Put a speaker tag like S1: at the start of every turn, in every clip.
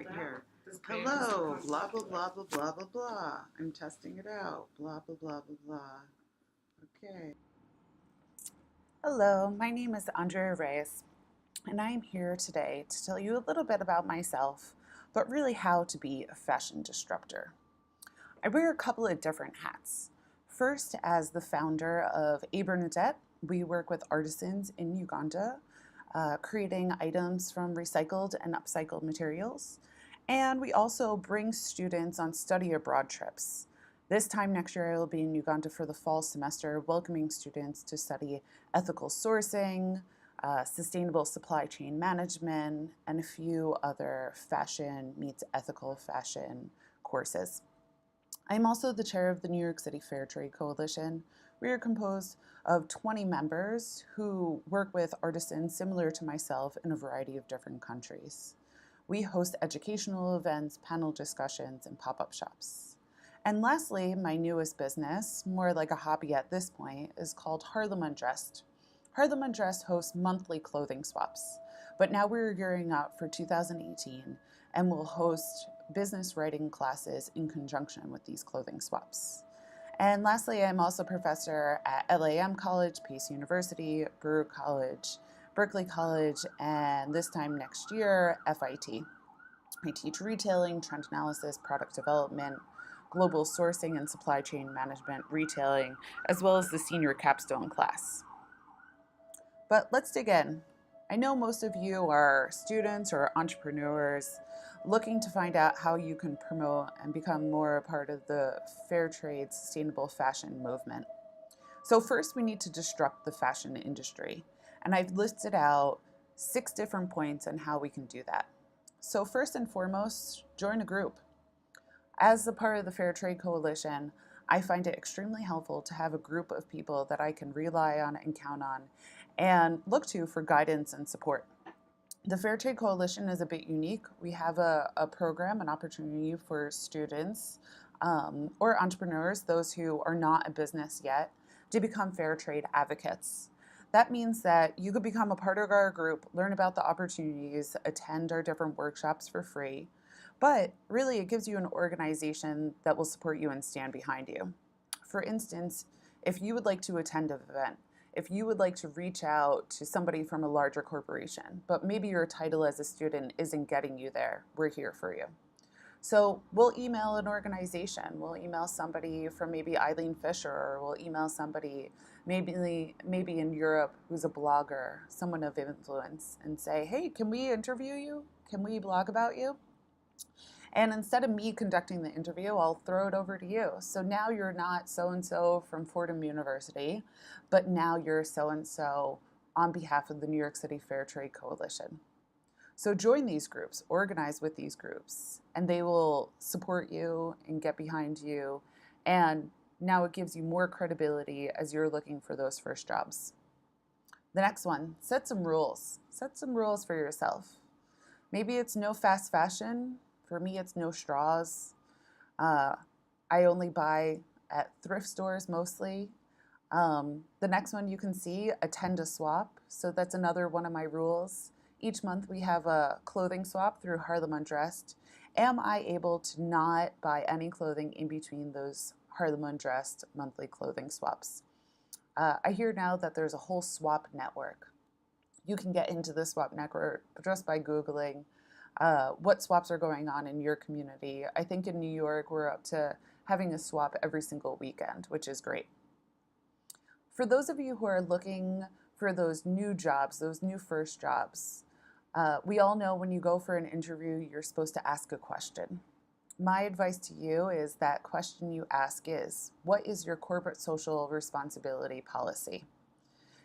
S1: right here. Hello, blah, blah, blah, blah, blah, blah, blah. I'm testing it out. Blah, blah, blah, blah, blah. Okay.
S2: Hello, my name is Andrea Reyes, and I am here today to tell you a little bit about myself, but really how to be a fashion disruptor. I wear a couple of different hats. First, as the founder of A.Bernadette, we work with artisans in Uganda, creating items from recycled and upcycled materials. And we also bring students on study abroad trips. This time next year, I will be in Uganda for the fall semester, welcoming students to study ethical sourcing, sustainable supply chain management, and a few other fashion meets ethical fashion courses. I'm also the chair of the New York City Fairtrade Coalition. We are composed of 20 members who work with artisans similar to myself in a variety of different countries. We host educational events, panel discussions, and pop-up shops. And lastly, my newest business, more like a hobby at this point, is called Harlem Undressed. Harlem Undressed hosts monthly clothing swaps, but now we're gearing up for 2018 and will host business writing classes in conjunction with these clothing swaps. And lastly, I'm also a professor at LAM College, Pace University, Brewer College, Berkeley College, and this time next year, FIT. I teach retailing, trend analysis, product development, global sourcing and supply chain management, retailing, as well as the senior capstone class. But let's dig in. I know most of you are students or entrepreneurs looking to find out how you can promote and become more a part of the fair trade sustainable fashion movement. So first we need to disrupt the fashion industry. And I've listed out 6 different points on how we can do that. So first and foremost, join a group. As a part of the Fairtrade Coalition, I find it extremely helpful to have a group of people that I can rely on and count on and look to for guidance and support. The Fairtrade Coalition is a bit unique. We have a program, an opportunity for students or entrepreneurs, those who are not a business yet, to become fair trade advocates. That means that you could become a part of our group, learn about the opportunities, attend our different workshops for free, but really it gives you an organization that will support you and stand behind you. For instance, if you would like to attend an event, if you would like to reach out to somebody from a larger corporation, but maybe your title as a student isn't getting you there, we're here for you. So we'll email an organization, we'll email somebody from maybe Eileen Fisher, or we'll email somebody maybe in Europe who's a blogger, someone of influence, and say, hey, can we interview you? Can we blog about you? And instead of me conducting the interview, I'll throw it over to you. So now you're not so-and-so from Fordham University, but now you're so-and-so on behalf of the New York City Fair Trade Coalition. So join these groups, organize with these groups, and they will support you and get behind you. And now it gives you more credibility as you're looking for those first jobs. The next one, set some rules. Set some rules for yourself. Maybe it's no fast fashion. For me, it's no straws. I only buy at thrift stores mostly. The next one you can see, attend a swap. So that's another one of my rules. Each month we have a clothing swap through Harlem Undressed. Am I able to not buy any clothing in between those Harlem Undressed monthly clothing swaps? I hear now that there's a whole swap network. You can get into the swap network just by Googling what swaps are going on in your community. I think in New York, we're up to having a swap every single weekend, which is great. For those of you who are looking for those new jobs, those new first jobs, we all know when you go for an interview, you're supposed to ask a question. My advice to you is that question you ask is, what is your corporate social responsibility policy?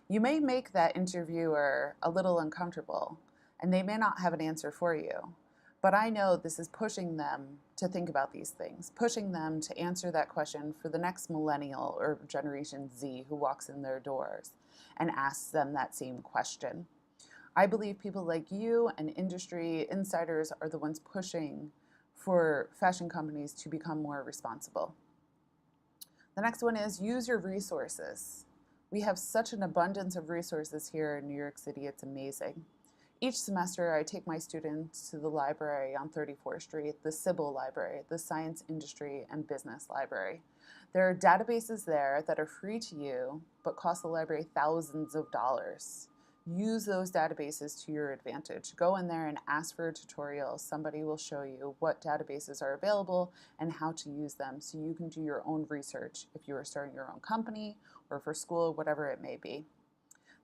S2: You may make that interviewer a little uncomfortable, and they may not have an answer for you. But I know this is pushing them to think about these things, pushing them to answer that question for the next millennial or Generation Z who walks in their doors and asks them that same question. I believe people like you and industry insiders are the ones pushing for fashion companies to become more responsible. The next one is use your resources. We have such an abundance of resources here in New York City, it's amazing. Each semester, I take my students to the library on 34th Street, the Sybil Library, the Science, Industry, and Business Library. There are databases there that are free to you, but cost the library thousands of dollars. Use those databases to your advantage. Go in there and ask for a tutorial. Somebody will show you what databases are available and how to use them so you can do your own research if you are starting your own company or for school, whatever it may be.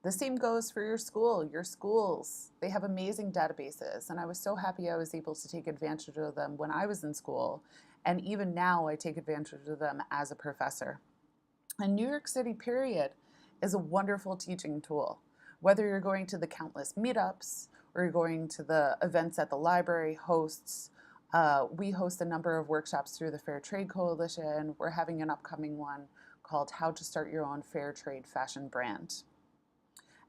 S2: The same goes for your school, your schools. They have amazing databases, and I was so happy I was able to take advantage of them when I was in school, and even now I take advantage of them as a professor. And New York City, period, is a wonderful teaching tool. Whether you're going to the countless meetups or you're going to the events that the library hosts, we host a number of workshops through the Fairtrade Coalition. We're having an upcoming one called How to Start Your Own Fair Trade Fashion Brand.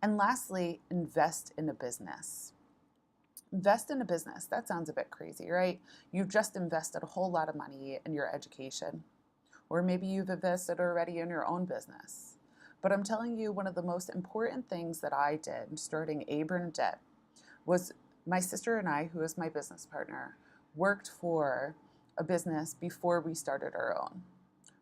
S2: And lastly, invest in a business. Invest in a business. That sounds a bit crazy, right? You've just invested a whole lot of money in your education. Or maybe you've invested already in your own business. But I'm telling you, one of the most important things that I did starting A.Bernadette was my sister and I, who is my business partner, worked for a business before we started our own.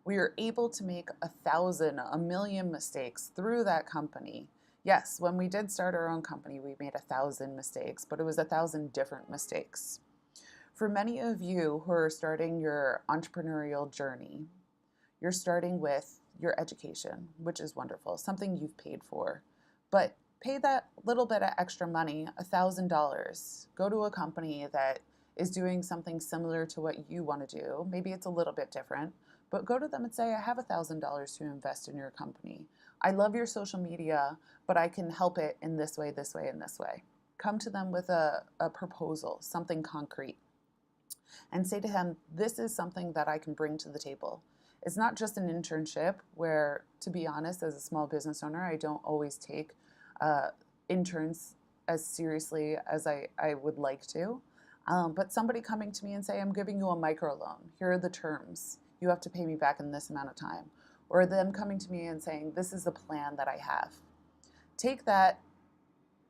S2: We were able to make 1,000, a million mistakes through that company. Yes, when we did start our own company, we made 1,000 mistakes, but it was 1,000 different mistakes. For many of you who are starting your entrepreneurial journey, you're starting with your education, which is wonderful, something you've paid for. But pay that little bit of extra money, $1,000. Go to a company that is doing something similar to what you want to do. Maybe it's a little bit different, but go to them and say, I have $1,000 to invest in your company. I love your social media, but I can help it in this way, this way, and this way. Come to them with a proposal, something concrete, and say to him, this is something that I can bring to the table. It's not just an internship where, to be honest, as a small business owner, I don't always take interns as seriously as I would like to. But somebody coming to me and say, I'm giving you a microloan. Here are the terms. You have to pay me back in this amount of time. Or them coming to me and saying, this is the plan that I have. Take that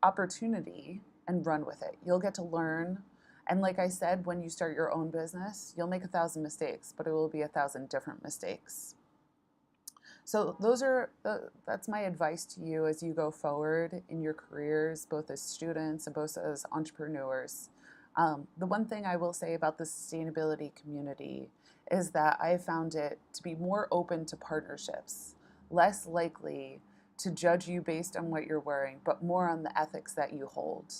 S2: opportunity and run with it. You'll get to learn. And like I said, when you start your own business, you'll make 1,000 mistakes, but it will be 1,000 different mistakes. So that's my advice to you as you go forward in your careers, both as students and both as entrepreneurs. The one thing I will say about the sustainability community is that I found it to be more open to partnerships, less likely to judge you based on what you're wearing, but more on the ethics that you hold.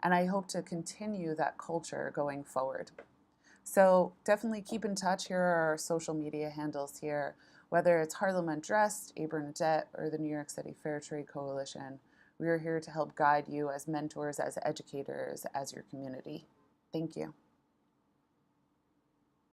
S2: And I hope to continue that culture going forward. So definitely keep in touch. Here are our social media handles here, whether it's Harlem Undressed, A.Bernadette, or the New York City Fairtrade Coalition. We are here to help guide you as mentors, as educators, as your community. Thank you.